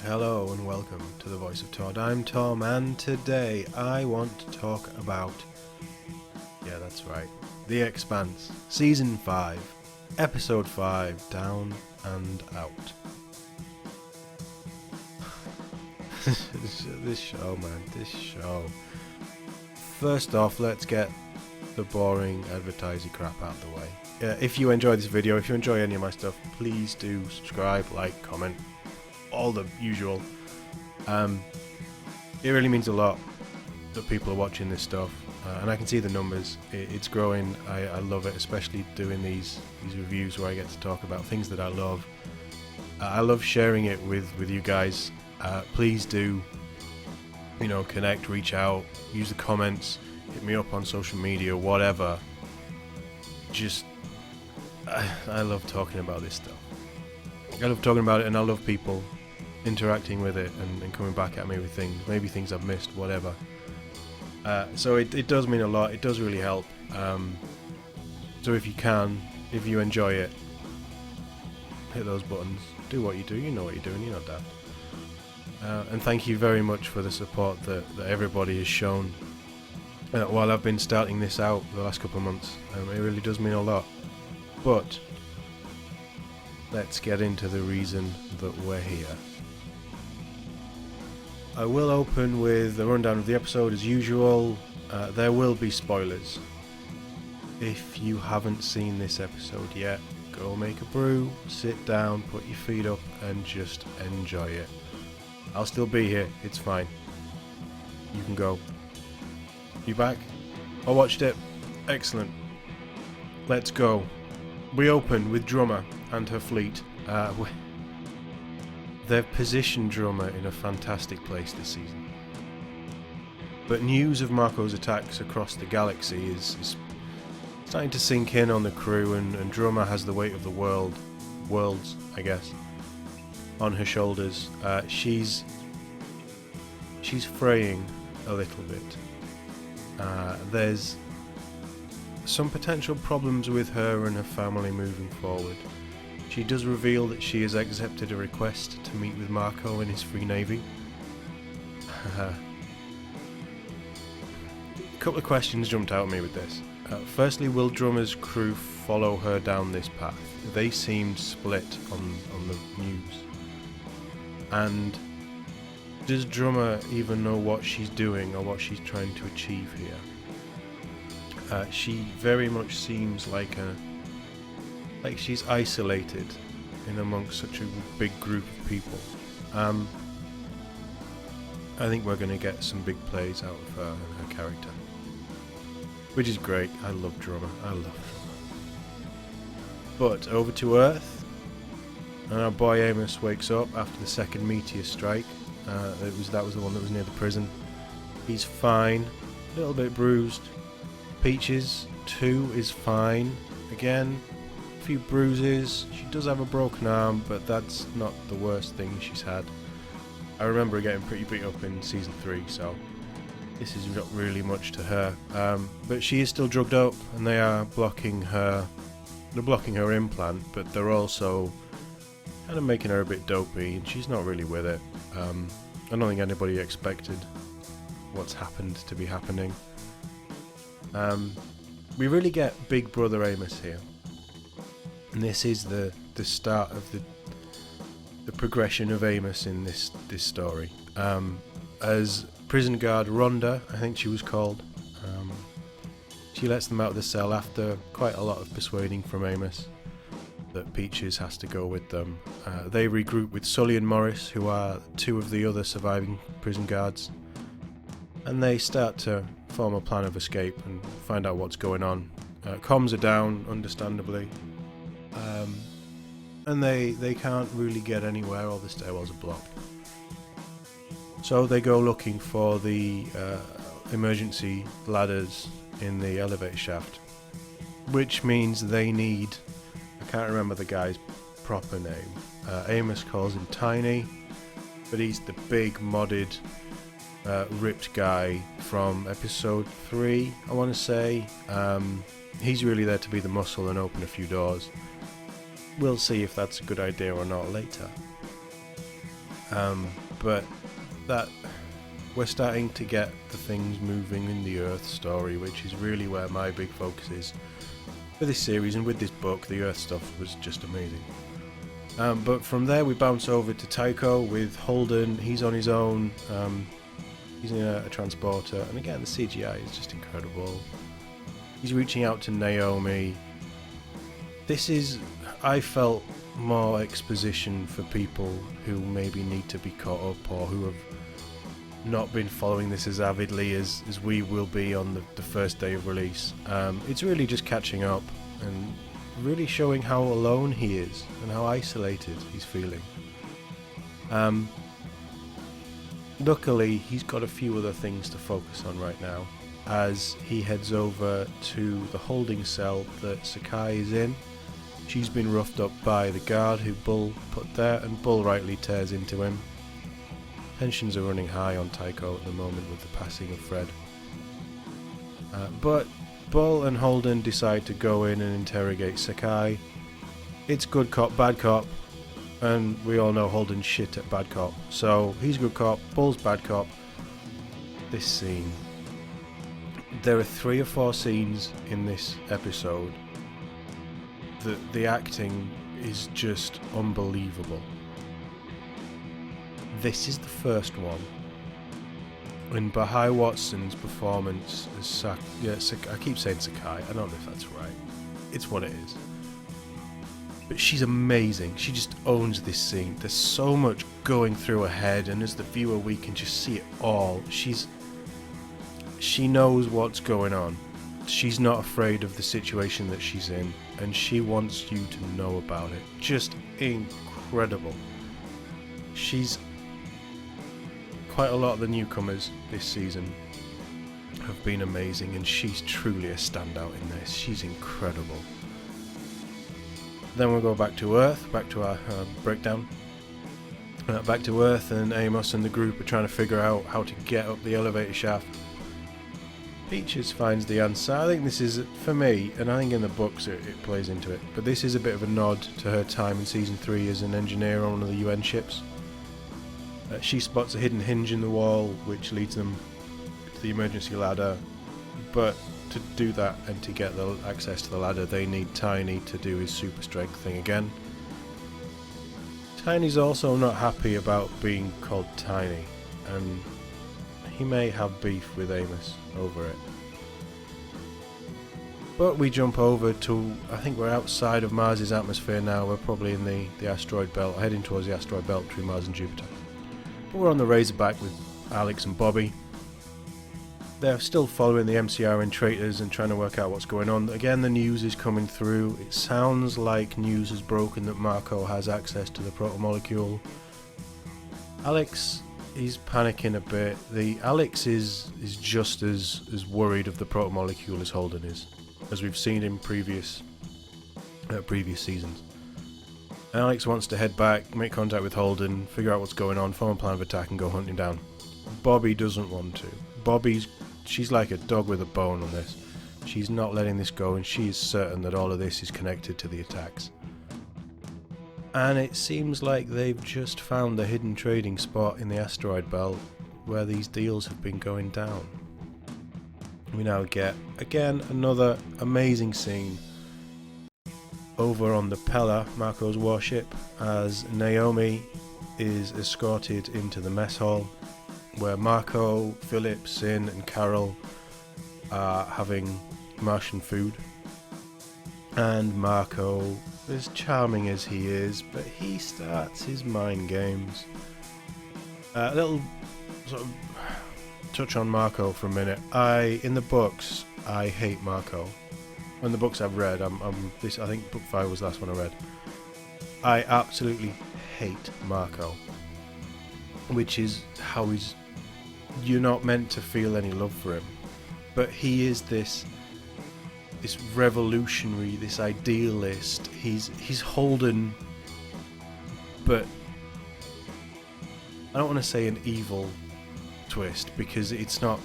Hello and welcome to the Voice of Todd. I'm Tom, and today I want to talk about, yeah, that's right, The Expanse, Season 5, Episode 5, Down and Out. This show. First off, let's get the boring advertising crap out of the way. If you enjoy this video, if you enjoy any of my stuff, please do subscribe, like, comment, all the usual. It really means a lot that people are watching this stuff, and I can see the numbers. It's growing. I love it, especially doing these reviews where I get to talk about things that I love. I love sharing it with you guys. Please do, connect, reach out, use the comments, hit me up on social media, whatever. Just, I love talking about this stuff. I love talking about it, and I love people interacting with it and coming back at me with things, maybe things I've missed, whatever. So it does mean a lot. It does really help. So if you enjoy it, hit those buttons, do what you do. You know what you're doing, you're not daft. And thank you very much for the support that everybody has shown while I've been starting this out the last couple of months. It really does mean a lot. But let's get into the reason that we're here. I will open with a rundown of the episode as usual. There will be spoilers. If you haven't seen this episode yet, go make a brew, sit down, put your feet up and just enjoy it. I'll still be here, it's fine. You can go. You back? I watched it. Excellent. Let's go. We open with Drummer and her fleet. They've positioned Drummer in a fantastic place this season. But news of Marco's attacks across the galaxy is starting to sink in on the crew, and Drummer has the weight of the worlds, I guess, on her shoulders. She's fraying a little bit. There's some potential problems with her and her family moving forward. She does reveal that she has accepted a request to meet with Marco in his Free Navy. A couple of questions jumped out at me with this. Firstly, will Drummer's crew follow her down this path? They seemed split on the news. And does Drummer even know what she's doing or what she's trying to achieve here? She very much seems like she's isolated in amongst such a big group of people. I think we're going to get some big plays out of her and her character, which is great. I love Drummer. But over to Earth, and our boy Amos wakes up after the second meteor strike. That was the one that was near the prison. He's fine, a little bit bruised. Peaches too is fine. Again, a few bruises. She does have a broken arm, but that's not the worst thing she's had. I remember her getting pretty beat up in season 3, so this is not really much to her. But she is still drugged up, and they are blocking her. They're blocking her implant, but they're also kind of making her a bit dopey, and she's not really with it. I don't think anybody expected what's happened to be happening. We really get Big Brother Amos here, and this is the start of the progression of Amos in this story. As prison guard Rhonda, I think she was called, she lets them out of the cell after quite a lot of persuading from Amos that Peaches has to go with them. They regroup with Sully and Morris, who are two of the other surviving prison guards, and they start to form a plan of escape and find out what's going on. Comms are down, understandably, and they can't really get anywhere. All the stairwells are blocked. So they go looking for the emergency ladders in the elevator shaft, which means they need, I can't remember the guy's proper name. Amos calls him Tiny, but he's the big modded ripped guy from episode 3, I want to say. He's really there to be the muscle and open a few doors. We'll see if that's a good idea or not later. But that we're starting to get the things moving in the Earth story, which is really where my big focus is for this series. And with this book, the Earth stuff was just amazing. But from there we bounce over to Tycho with Holden. He's on his own. He's in a transporter, and again the CGI is just incredible. He's reaching out to Naomi. This is, I felt, more exposition for people who maybe need to be caught up, or who have not been following this as avidly as we will be on the first day of release. It's really just catching up and really showing how alone he is and how isolated he's feeling. Luckily, he's got a few other things to focus on right now as he heads over to the holding cell that Sakai is in. She's been roughed up by the guard who Bull put there, and Bull rightly tears into him. Tensions are running high on Tycho at the moment with the passing of Fred. But Bull and Holden decide to go in and interrogate Sakai. It's good cop, bad cop, and we all know Holden's shit at bad cop. So he's good cop, Bull's bad cop. This scene. There are 3 or 4 scenes in this episode. The acting is just unbelievable. This is the first one. And Bahai Watson's performance as I keep saying Sakai, I don't know if that's right. It's what it is. But she's amazing. She just owns this scene. There's so much going through her head, and as the viewer we can just see it all. She knows what's going on. She's not afraid of the situation that she's in, and she wants you to know about it. Just incredible. She's quite a lot of the newcomers this season have been amazing, and she's truly a standout in this. She's incredible. Then we'll go back to Earth, back to our breakdown. Back to Earth, and Amos and the group are trying to figure out how to get up the elevator shaft. Peaches finds the answer. I think this is, for me, and I think in the books it plays into it, but this is a bit of a nod to her time in Season 3 as an engineer on one of the UN ships. She spots a hidden hinge in the wall which leads them to the emergency ladder, but to do that and to get the access to the ladder they need Tiny to do his super strength thing again. Tiny's also not happy about being called Tiny, and he may have beef with Amos over it. But we jump over to, I think we're outside of Mars's atmosphere now. We're probably in the asteroid belt, heading towards the asteroid belt between Mars and Jupiter. But we're on the Razorback with Alex and Bobby. They're still following the MCRN traitors and trying to work out what's going on. Again, the news is coming through. It sounds like news has broken that Marco has access to the protomolecule. Alex, he's panicking a bit. Alex is just as worried of the protomolecule as Holden is, as we've seen in previous seasons. Alex wants to head back, make contact with Holden, figure out what's going on, form a plan of attack and go hunting down. Bobby doesn't want to. She's like a dog with a bone on this. She's not letting this go, and she is certain that all of this is connected to the attacks. And it seems like they've just found the hidden trading spot in the asteroid belt where these deals have been going down. We now get, again, another amazing scene over on the Pella, Marco's warship, as Naomi is escorted into the mess hall where Marco, Philip, Sin and Carol are having Martian food. And Marco, as charming as he is, but he starts his mind games. A little sort of touch on Marco for a minute. In the books, I hate Marco. In the books I've read, I think book 5 was the last one I read. I absolutely hate Marco, which is how you're not meant to feel any love for him, but he is this revolutionary, this idealist. He's Holden, but I don't want to say an evil twist because it's not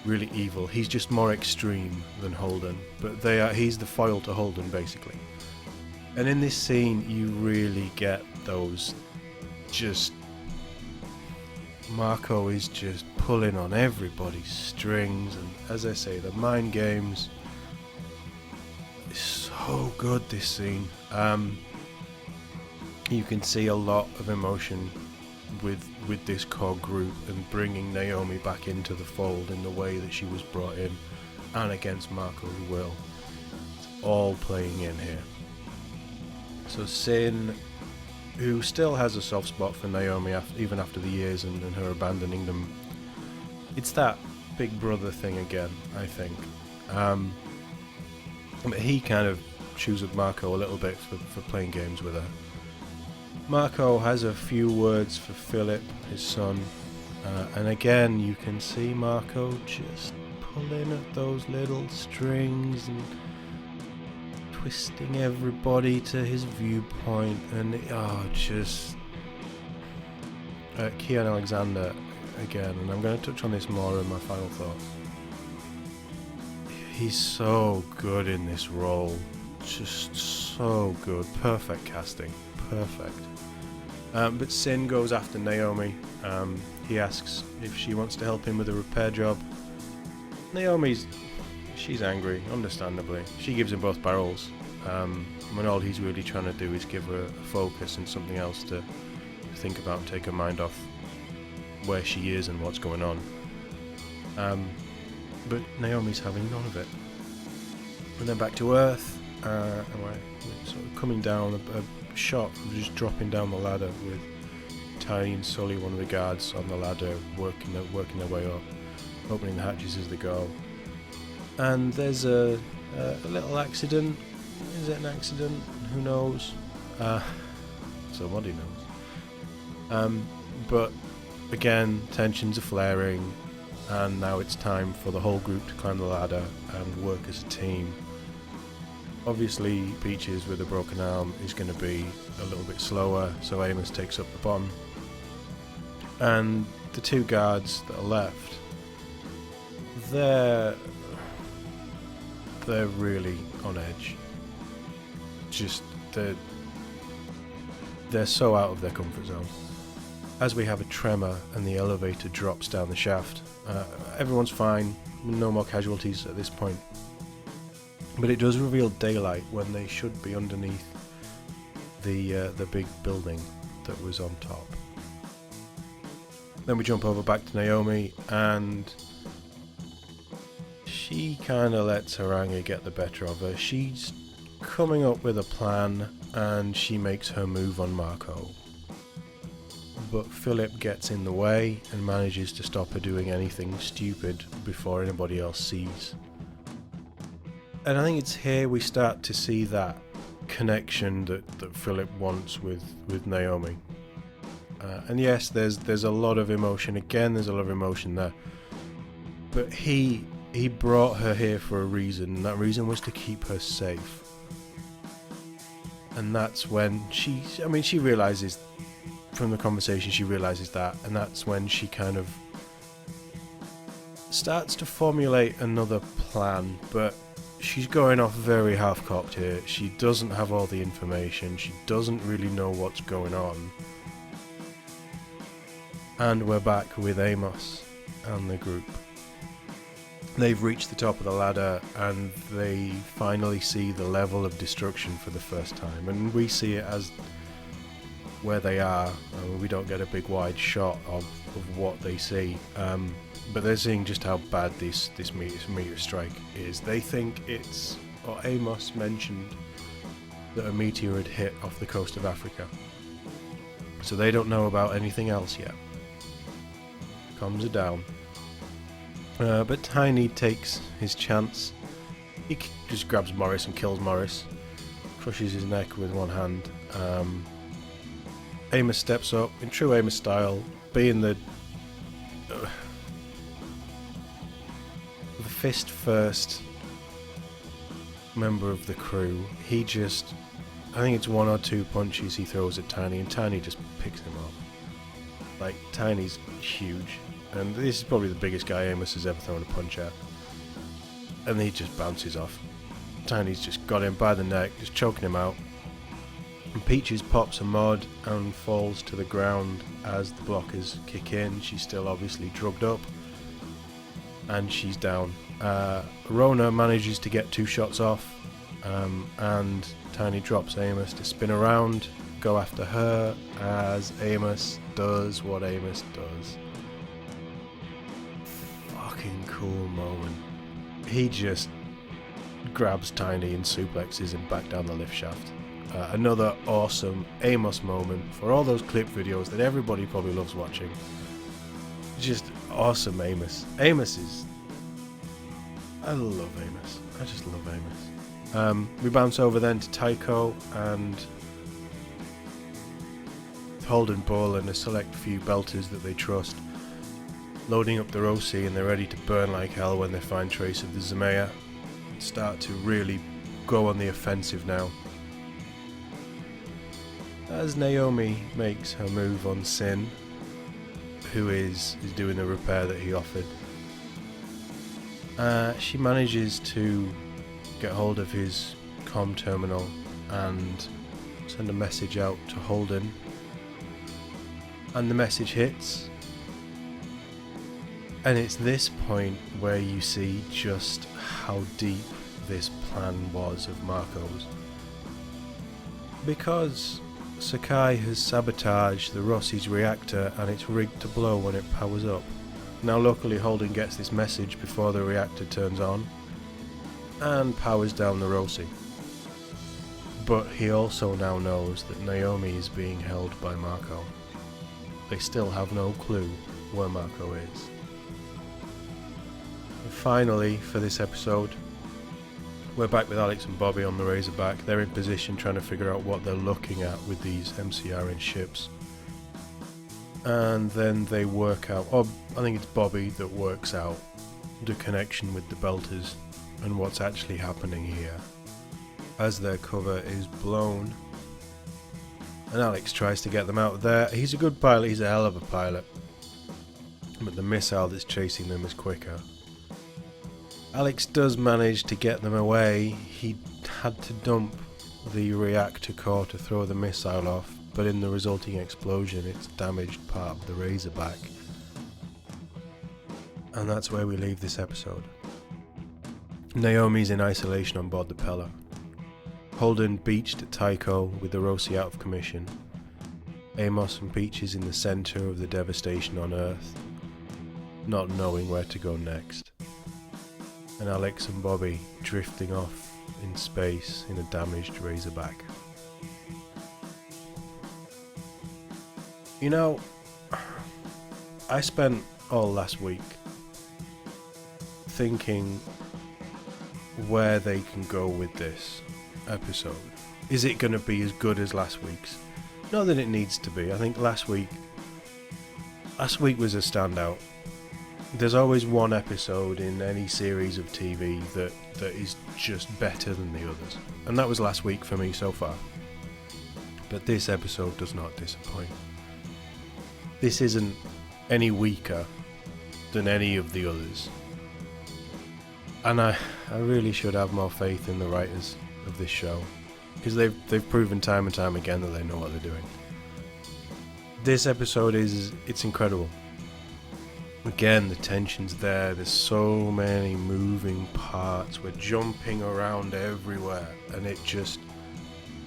really evil. He's just more extreme than Holden, but he's the foil to Holden basically. And in this scene you really get those just Marco is just pulling on everybody's strings, and as I say, the mind games is so good, this scene. You can see a lot of emotion with this core group, and bringing Naomi back into the fold in the way that she was brought in, and against Marco's will. It's all playing in here. So Sin, who still has a soft spot for Naomi even after the years and her abandoning them, it's that big brother thing again, I think. But he kind of chews at Marco a little bit for playing games with her. Marco has a few words for Philip, his son, and again you can see Marco just pulling at those little strings and twisting everybody to his viewpoint, and Kean Alexander again, and I'm going to touch on this more in my final thoughts. He's so good in this role, just so good, perfect casting, perfect. But Sin goes after Naomi. He asks if she wants to help him with a repair job. She's angry, understandably. She gives him both barrels, when all he's really trying to do is give her a focus and something else to think about and take her mind off where she is and what's going on. But Naomi's having none of it. And then back to Earth, and we're sort of coming down a shot of just dropping down the ladder with Tiny and Sully, one of the guards, on the ladder, working their way up, opening the hatches as they go. And there's a little accident. Is it an accident? Who knows? Somebody knows. But again, tensions are flaring, and now it's time for the whole group to climb the ladder and work as a team. Obviously, Peaches with a broken arm is going to be a little bit slower, so Amos takes up the baton. And the two guards that are left, they're really on edge. Just they're so out of their comfort zone. As we have a tremor and the elevator drops down the shaft, everyone's fine, no more casualties at this point. But it does reveal daylight when they should be underneath the big building that was on top. Then we jump over back to Naomi, and she kind of lets her anger get the better of her. She's coming up with a plan, and she makes her move on Marco. But Philip gets in the way and manages to stop her doing anything stupid before anybody else sees. And I think it's here we start to see that connection that Philip wants with Naomi. And yes, there's a lot of emotion. Again, there's a lot of emotion there. But he brought her here for a reason, and that reason was to keep her safe. And that's when she realizes, from the conversation, she realizes that, and that's when she kind of starts to formulate another plan, but she's going off very half-cocked here. She doesn't have all the information. She doesn't really know what's going on. And we're back with Amos and the group. They've reached the top of the ladder, and they finally see the level of destruction for the first time. And we see it as where they are. We don't get a big wide shot of what they see. But they're seeing just how bad this meteor strike is. They think or Amos mentioned that a meteor had hit off the coast of Africa. So they don't know about anything else yet. Comms are down. But Tiny takes his chance. He just grabs Morris and kills Morris. Crushes his neck with one hand. Amos steps up, in true Amos style, being the fist first member of the crew. I think it's one or two punches he throws at Tiny, and Tiny just picks him up. Like, Tiny's huge, and this is probably the biggest guy Amos has ever thrown a punch at. And he just bounces off. Tiny's just got him by the neck, just choking him out. And Peaches pops a mod and falls to the ground as the blockers kick in. She's still obviously drugged up, and she's down. Rona manages to get 2 shots off, and Tiny drops Amos to spin around, go after her, as Amos does what Amos does. Fucking cool moment. He just grabs Tiny and suplexes him back down the lift shaft. Another awesome Amos moment for all those clip videos that everybody probably loves watching. Just awesome Amos. I love Amos. I just love Amos. We bounce over then to Tycho and Holden Bull and a select few belters that they trust, loading up the Roci, and they're ready to burn like hell when they find trace of the Zemaya. Start to really go on the offensive now. As Naomi makes her move on Sin, who is doing the repair that he offered, she manages to get hold of his comm terminal and send a message out to Holden, and the message hits, and it's this point where you see just how deep this plan was of Marco's, because Sakai has sabotaged the Roci's reactor and it's rigged to blow when it powers up. Now luckily Holden gets this message before the reactor turns on and powers down the Roci. But he also now knows that Naomi is being held by Marco. They still have no clue where Marco is. And finally, for this episode, we're back with Alex and Bobby on the Razorback. They're in position trying to figure out what they're looking at with these MCRN ships. And then they work out, I think it's Bobby that works out the connection with the Belters and what's actually happening here, as their cover is blown. And Alex tries to get them out of there. He's a good pilot, he's a hell of a pilot, but the missile that's chasing them is quicker. Alex does manage to get them away. He had to dump the reactor core to throw the missile off, but in the resulting explosion it's damaged part of the Razorback. And that's where we leave this episode. Naomi's in isolation on board the Pella. Holden beached at Tycho with the Roci out of commission. Amos and Peaches in the centre of the devastation on Earth, not knowing where to go next. And Alex and Bobby drifting off in space in a damaged Razorback. You know, I spent all last week thinking where they can go with this episode. Is it going to be as good as last week's? Not that it needs to be. I think last week was a standout. There's always one episode in any series of TV that is just better than the others, and that was last week for me so far. But this episode does not disappoint. This isn't any weaker than any of the others, and I really should have more faith in the writers of this show, because they've proven time and time again that they know what they're doing. This episode it's incredible. Again, the tension's there, there's so many moving parts, we're jumping around everywhere, and it just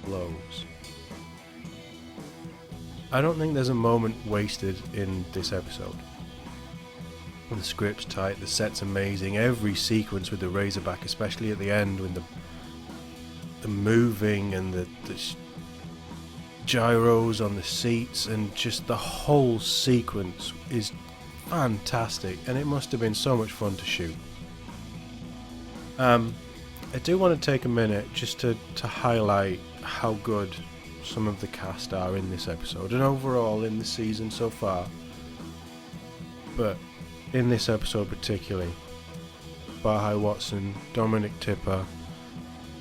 blows. I don't think there's a moment wasted in this episode. The script's tight, the set's amazing, every sequence with the Razorback, especially at the end when the moving and the gyros on the seats, and just the whole sequence is fantastic, and it must have been so much fun to shoot. I do want to take a minute just to highlight how good some of the cast are in this episode, and overall in the season so far, but in this episode particularly. Bahai Watson, Dominic Tipper,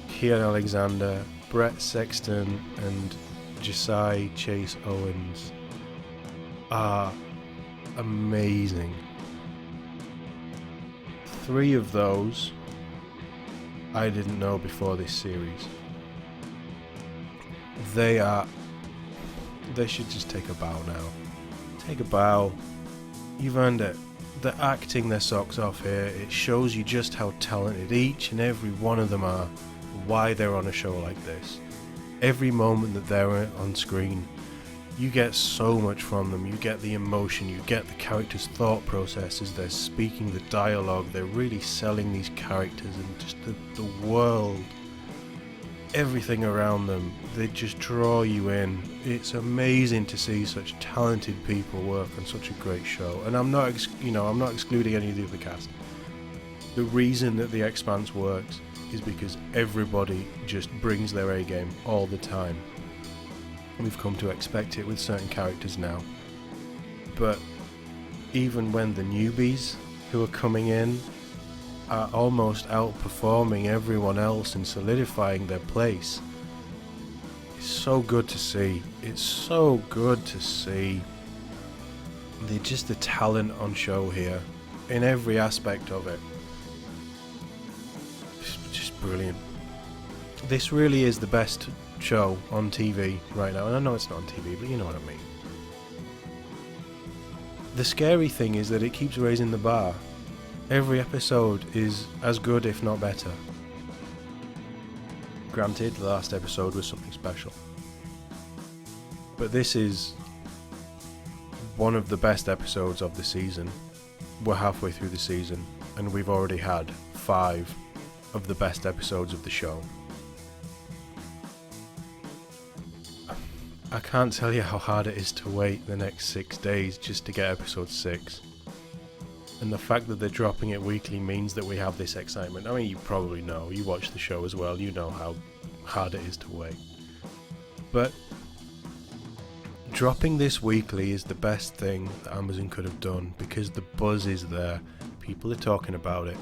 Kian Alexander, Brett Sexton and Josiah Chase Owens are amazing. 3 of those I didn't know before this series. They should just take a bow now. Take a bow. You've earned it. They're acting their socks off here. It shows you just how talented each and every one of them are, why they're on a show like this. Every moment that they're on screen, you get so much from them. You get the emotion, you get the characters' thought processes, they're speaking the dialogue, they're really selling these characters and just the world. Everything around them, they just draw you in. It's amazing to see such talented people work on such a great show. And I'm not excluding any of the other cast. The reason that the Expanse works is because everybody just brings their A game all the time. We've come to expect it with certain characters now. But even when the newbies who are coming in are almost outperforming everyone else and solidifying their place, it's so good to see. It's so good to see. Just the talent on show here in every aspect of it. It's just brilliant. This really is the best show on TV right now, and I know it's not on TV, but you know what I mean. The scary thing is that it keeps raising the bar. Every episode is as good, if not better. Granted, the last episode was something special, but this is one of the best episodes of the season. We're halfway through the season, and we've already had 5 of the best episodes of the show. I can't tell you how hard it is to wait the next 6 days just to get episode 6. And the fact that they're dropping it weekly means that we have this excitement. I mean, you probably know, you watch the show as well, you know how hard it is to wait. But dropping this weekly is the best thing that Amazon could have done, because the buzz is there. People are talking about it.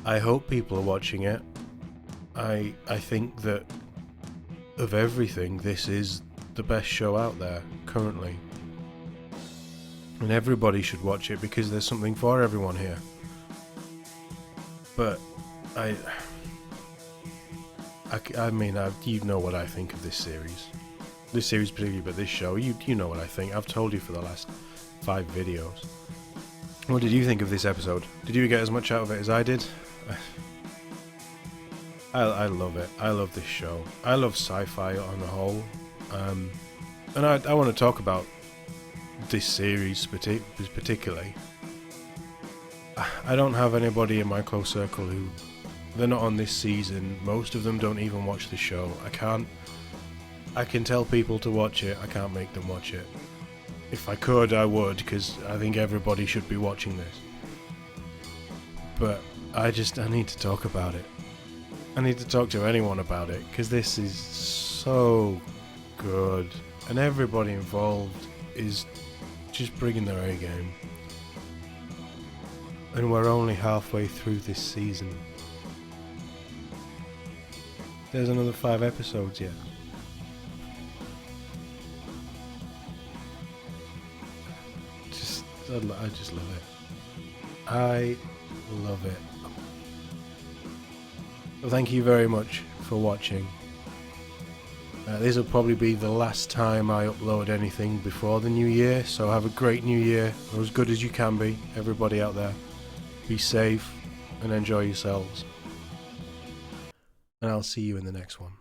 I hope people are watching it. I think that of everything, this is the best show out there currently. And everybody should watch it because there's something for everyone here. But I mean, you know what I think of this series. This series particularly, but this show, you know what I think. I've told you for the last 5 videos. What did you think of this episode? Did you get as much out of it as I did? I love it. I love this show. I love sci-fi on the whole. And I want to talk about this series particularly. I don't have anybody in my close circle who, they're not on this season. Most of them don't even watch the show. I can tell people to watch it. I can't make them watch it. If I could, I would, because I think everybody should be watching this. But I need to talk about it. I need to talk to anyone about it, because this is so good. And everybody involved is just bringing their A game. And we're only halfway through this season. There's another 5 episodes yet. I just love it. I love it. Well, thank you very much for watching. This will probably be the last time I upload anything before the new year, so have a great new year, or as good as you can be, everybody out there. Be safe and enjoy yourselves. And I'll see you in the next one.